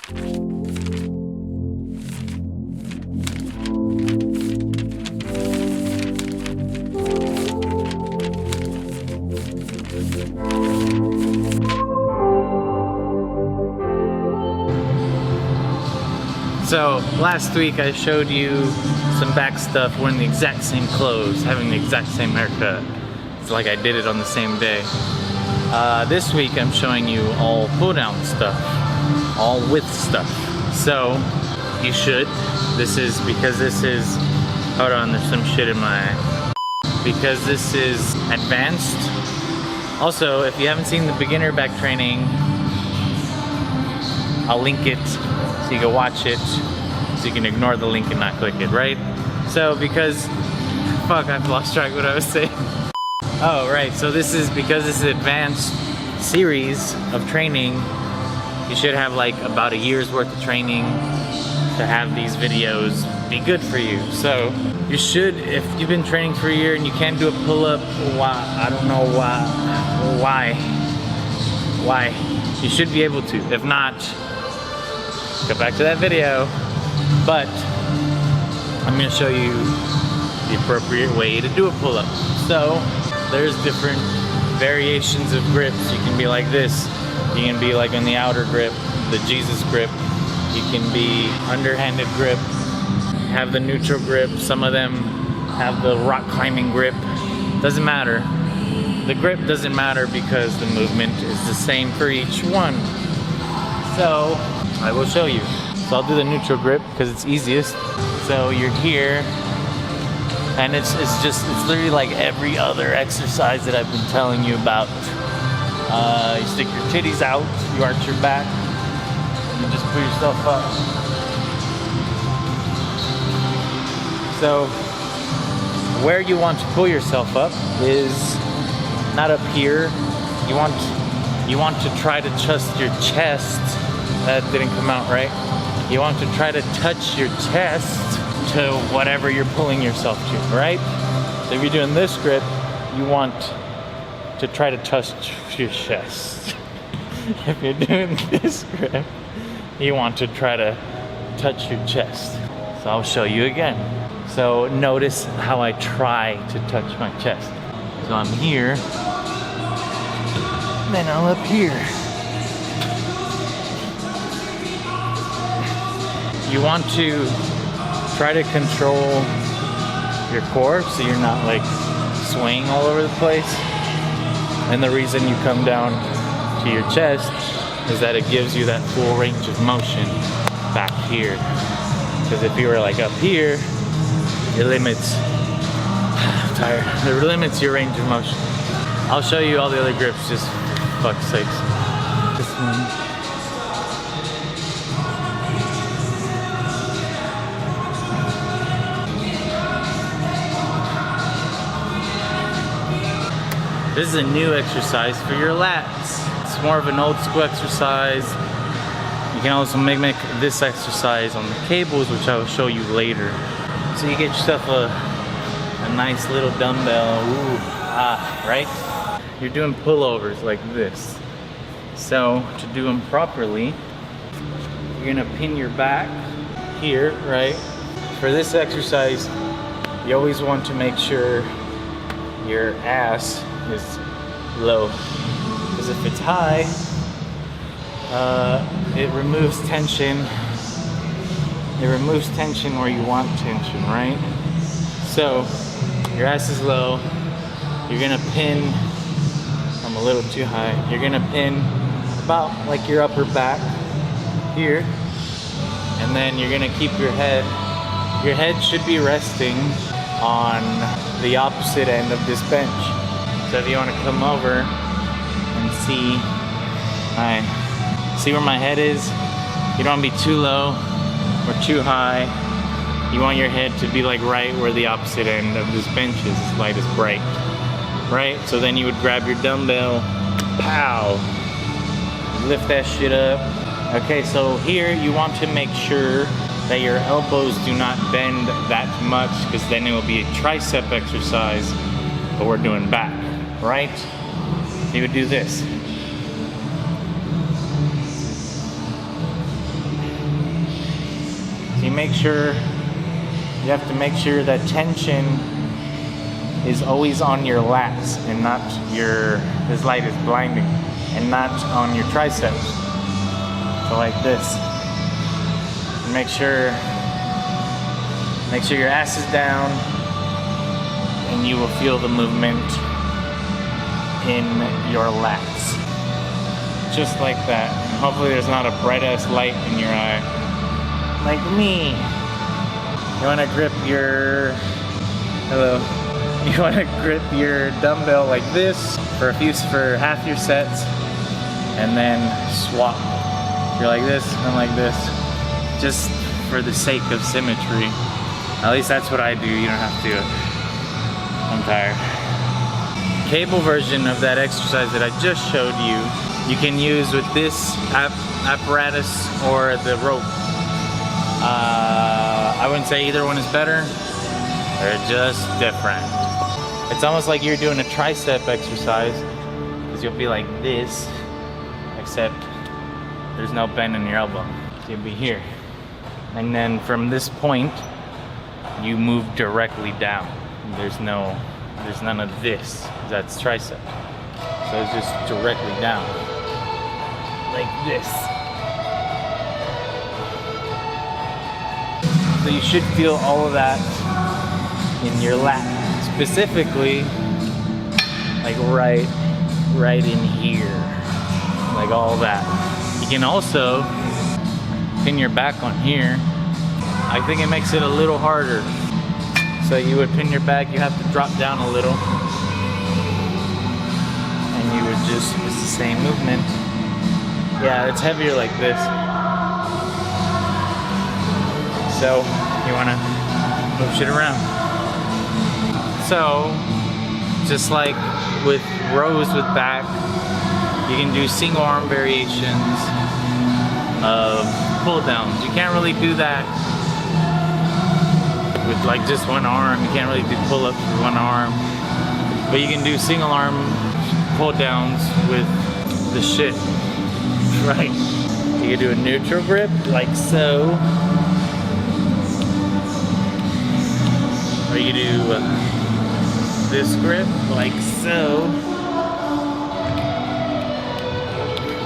So last week I showed you some back stuff wearing the exact same clothes, having the exact same haircut. It's like I did it on the same day. This week I'm showing you all pull down stuff, all width stuff. So you should, because this is, hold on, there's some shit in my eye. Because this is advanced. Also, if you haven't seen the beginner back training, I'll link it so you can watch it, so you can ignore the link and not click it, right? So because, fuck, I've lost track of what I was saying. Oh, right, so this is, because this is an advanced series of training, you should have like about a year's worth of training to have these videos be good for you. So you should, if you've been training for a year and you can't do a pull-up, why? I don't know why. You should be able to. If not, go back to that video. But I'm gonna show you the appropriate way to do a pull-up. So there's different variations of grips. You can be like this. You can be like in the outer grip, the Jesus grip. You can be underhanded grip, have the neutral grip. Some of them have the rock climbing grip. Doesn't matter. The grip doesn't matter because the movement is the same for each one. So I will show you. So I'll do the neutral grip because it's easiest. So you're here, and it's literally like every other exercise that I've been telling you about. You stick your titties out, you arch your back, and you just pull yourself up. So where you want to pull yourself up is not up here. You want to try to trust your chest. That didn't come out right. You want to try to touch your chest to whatever you're pulling yourself to, right? So if you're doing this grip, you want to try to touch your chest. If you're doing this grip, you want to try to touch your chest. So I'll show you again. So notice how I try to touch my chest. So I'm here, then I'm up here. You want to try to control your core so you're not like swaying all over the place. And the reason you come down to your chest is that it gives you that full range of motion back here. Because if you were like up here, it limits, I'm tired, it limits your range of motion. I'll show you all the other grips, just for fuck's sakes. This one. This is a new exercise for your lats. It's more of an old school exercise. You can also mimic this exercise on the cables, which I will show you later. So you get yourself a nice little dumbbell, right? You're doing pullovers like this. So to do them properly, you're gonna pin your back here, right? For this exercise, you always want to make sure your ass is low, because if it's high, it removes tension. It removes tension where you want tension, right? So your ass is low. You're gonna pin. I'm a little too high. You're gonna pin about like your upper back here, and then you're gonna keep your head. Your head should be resting on the opposite end of this bench. So if you want to come over and see where my head is, you don't want to be too low or too high. You want your head to be like right where the opposite end of this bench is, as light as bright, right? So then you would grab your dumbbell, pow, lift that shit up. Okay, so here you want to make sure that your elbows do not bend that much, because then it will be a tricep exercise, but we're doing back, right? You would do this. you have to make sure that tension is always on your lats and not this light is blinding, and not on your triceps. So like this. Make sure your ass is down, and you will feel the movement in your lats. Just like that. And hopefully there's not a bright ass light in your eye. Like me. You wanna grip your You wanna grip your dumbbell like this for half your sets, and then swap. You're like this and like this. Just for the sake of symmetry. At least that's what I do. You don't have to. I'm tired. Cable version of that exercise that I just showed you, you can use with this apparatus or the rope. I wouldn't say either one is better. They're just different. It's almost like you're doing a tricep exercise, because you'll be like this, except there's no bend in your elbow. You'll be here. And then from this point, you move directly down. There's none of this. That's tricep. So it's just directly down. Like this. So you should feel all of that in your lat. Specifically, like right in here. Like all that. You can also pin your back on here. I think it makes it a little harder. So you would pin your back, you have to drop down a little. And you would it's the same movement. Yeah, it's heavier like this. So you wanna move shit around. So, just like with rows with back, you can do single arm variations of pull downs. You can't really do that with like just one arm. You can't really do pull-ups with one arm. But you can do single arm pull downs with the shit. Right. You can do a neutral grip like so. Or you can do this grip like so.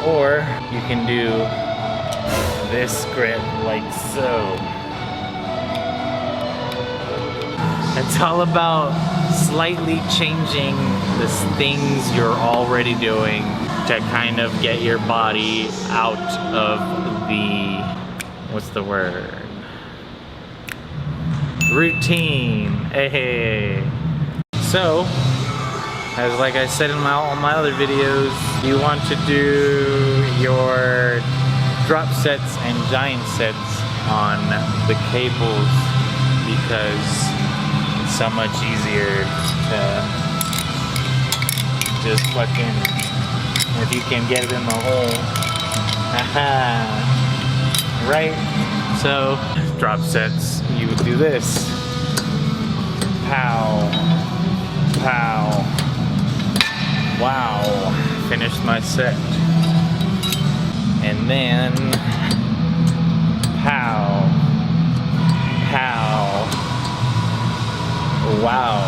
Or you can do this grip like so. It's all about slightly changing the things you're already doing to kind of get your body out of the, what's the word? Routine. Hey. So, as like I said in all my other videos, you want to do your drop sets and giant sets on the cables, because it's so much easier to just fucking, if you can get it in the hole. Right? So, drop sets, you would do this. Pow. Pow. Wow. Finished my set. And then pow. Pow. Wow.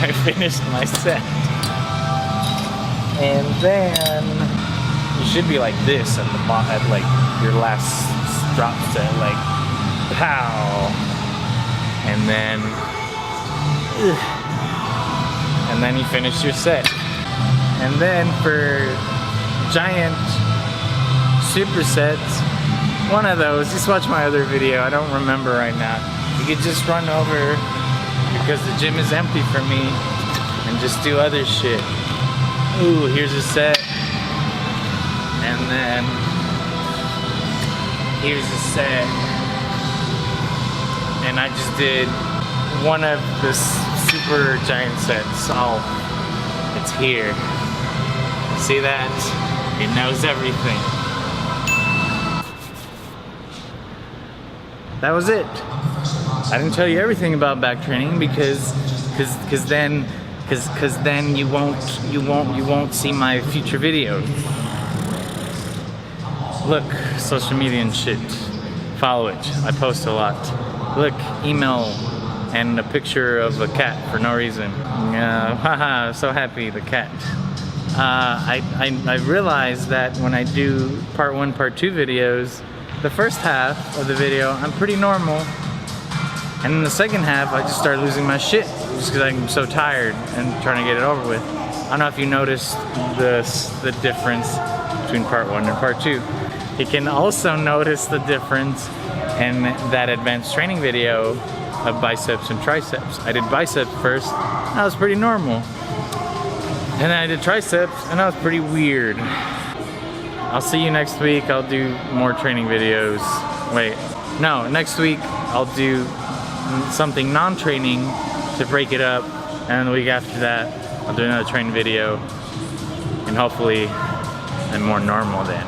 I finished my set. And then you should be like this at the bottom, at like your last drop set, like pow. And then you finish your set. And then for giant supersets, one of those, just watch my other video, I don't remember right now. You could just run over, because the gym is empty for me, and just do other shit. Ooh, here's a set. And then here's a set. And I just did one of the super giant sets. Oh, it's here. See that? It knows everything. That was it. I didn't tell you everything about back training because then you won't see my future videos. Look, social media and shit. follow it. I post a lot. Look, email and a picture of a cat for no reason. Haha, so happy, the cat. I realized that when I do part 1, part 2 videos, the first half of the video, I'm pretty normal. And in the second half, I just started losing my shit just because I'm so tired and trying to get it over with. I don't know if you noticed the difference between part 1 and part 2. You can also notice the difference in that advanced training video of biceps and triceps. I did biceps first, that was pretty normal. And then I did triceps, and that was pretty weird. I'll see you next week. I'll do more training videos. Wait, no, next week I'll do something non-training to break it up. And the week after that, I'll do another training video. And hopefully I'm more normal then.